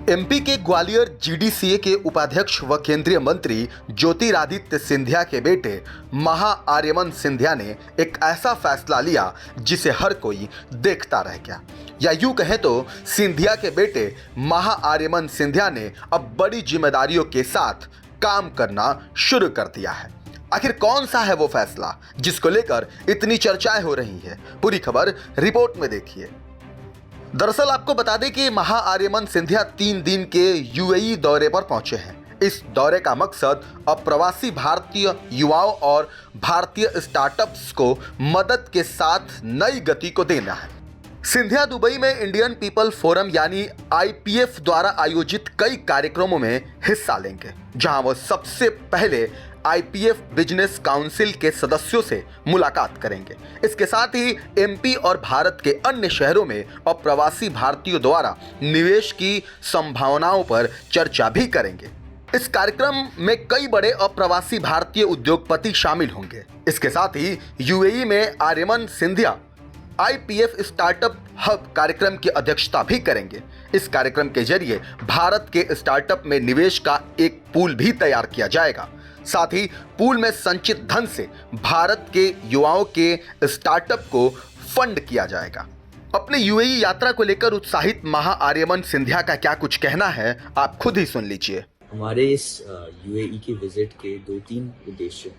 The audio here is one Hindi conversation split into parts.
एमपी के ग्वालियर जीडीसीए के उपाध्यक्ष व केंद्रीय मंत्री ज्योतिरादित्य सिंधिया के बेटे महा आर्यमन सिंधिया ने एक ऐसा फैसला लिया जिसे हर कोई देखता रह गया। या यूं कहें तो सिंधिया के बेटे महा आर्यमन सिंधिया ने अब बड़ी जिम्मेदारियों के साथ काम करना शुरू कर दिया है। आखिर कौन सा है वो फैसला जिसको लेकर इतनी चर्चाएं हो रही है? पूरी खबर रिपोर्ट में देखिए। दरअसल आपको बता दें कि महा आर्यमन सिंधिया 3 दिन के यूएई दौरे पर पहुंचे हैं। इस दौरे का मकसद अप्रवासी भारतीय युवाओं और भारतीय स्टार्टअप्स को मदद के साथ नई गति को देना है। सिंधिया दुबई में इंडियन पीपल फोरम यानी आईपीएफ द्वारा आयोजित कई कार्यक्रमों में हिस्सा लेंगे, जहां वो सबसे पहले आईपीएफ बिजनेस काउंसिल के सदस्यों से मुलाकात करेंगे। इसके साथ ही एमपी और भारत के अन्य शहरों में अप्रवासी भारतीयों द्वारा निवेश की संभावनाओं पर चर्चा भी करेंगे। इस कार्यक्रम में कई बड़े अप्रवासी भारतीय उद्योगपति शामिल होंगे। इसके साथ ही यूएई में Aryaman Scindia IPF startup hub कार्यक्रम की अध्यक्षता भी करेंगे। इस कार्यक्रम के जरिए भारत के स्टार्टअप में निवेश का एक पूल भी तैयार किया जाएगा। साथ ही पूल में संचित धन से भारत के युवाओं के स्टार्टअप को फंड किया जाएगा। अपने यूएई यात्रा को लेकर उत्साहित महा आर्यमन सिंधिया का क्या कुछ कहना है, आप खुद ही सुन लीजिए। हमारे इस यूएई के विजिट के 2-3 उद्देश्य।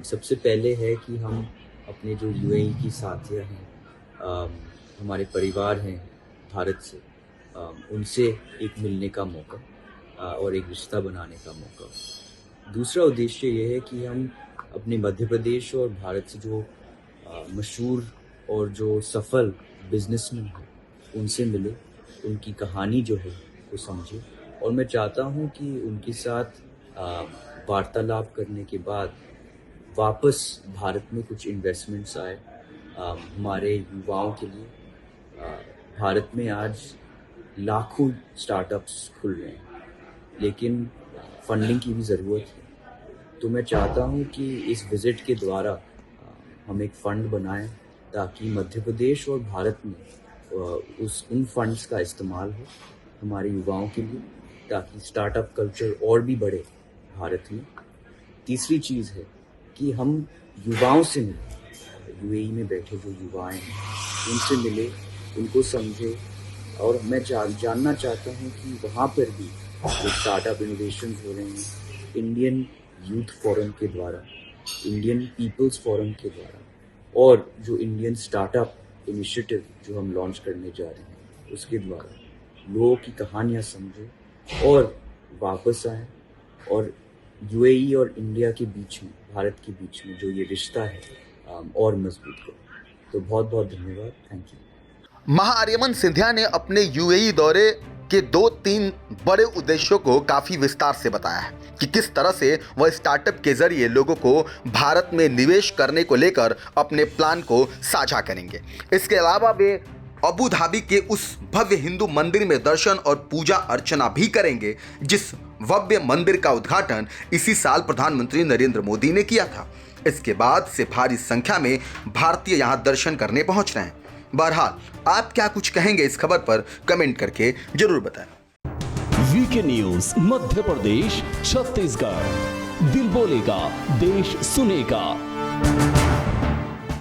सबसे पहले है कि हम अपने जो यूएई की साथियाँ हैं, हमारे परिवार हैं भारत से, उनसे एक मिलने का मौका और एक रिश्ता बनाने का मौका। दूसरा उद्देश्य ये है कि हम अपने मध्य प्रदेश और भारत से जो मशहूर और जो सफल बिजनेसमैन हैं उनसे मिले, उनकी कहानी जो है वो समझे। और मैं चाहता हूँ कि उनके साथ वार्तालाप करने के बाद वापस भारत में कुछ इन्वेस्टमेंट्स आए हमारे युवाओं के लिए। भारत में आज लाखों स्टार्टअप्स खुल रहे हैं, लेकिन फंडिंग की भी ज़रूरत है। तो मैं चाहता हूँ कि इस विज़िट के द्वारा हम एक फ़ंड बनाएं ताकि मध्य प्रदेश और भारत में उन फंड्स का इस्तेमाल हो हमारे युवाओं के लिए, ताकि स्टार्टअप कल्चर और भी बढ़े भारत में। तीसरी चीज़ है कि हम युवाओं से मिले, यूएई में बैठे जो युवा हैं उनसे मिले, उनको समझे। और मैं जानना चाहता हूँ कि वहाँ पर भी जो स्टार्टअप इनोवेशंस हो रहे हैं इंडियन यूथ फोरम के द्वारा, इंडियन पीपल्स फोरम के द्वारा, और जो इंडियन स्टार्टअप इनिशिएटिव जो हम लॉन्च करने जा रहे हैं उसके द्वारा लोगों की कहानियाँ समझे और वापस आए, और यूएई और इंडिया के बीच में, भारत के बीच में जो ये रिश्ता है और मजबूत करें। तो बहुत बहुत धन्यवाद, थैंक यू। महा आर्यमन सिंधिया ने अपने यूएई दौरे के 2-3 बड़े उद्देश्यों को काफी विस्तार से बताया है कि किस तरह से वह स्टार्टअप के जरिए लोगों को भारत में निवेश करने को लेकर अपने प्लान को साझा करेंगे। इसके अलावा वे अबू धाबी के उस भव्य हिंदू मंदिर में दर्शन और पूजा अर्चना भी करेंगे जिस भव्य मंदिर का उद्घाटन इसी साल प्रधानमंत्री नरेंद्र मोदी ने किया था। इसके बाद से भारी संख्या में भारतीय यहां दर्शन करने पहुंच रहे हैं। बहरहाल आप क्या कुछ कहेंगे इस खबर पर कमेंट करके जरूर बताएं। वीके न्यूज मध्य प्रदेश छत्तीसगढ़, दिल बोलेगा देश सुनेगा।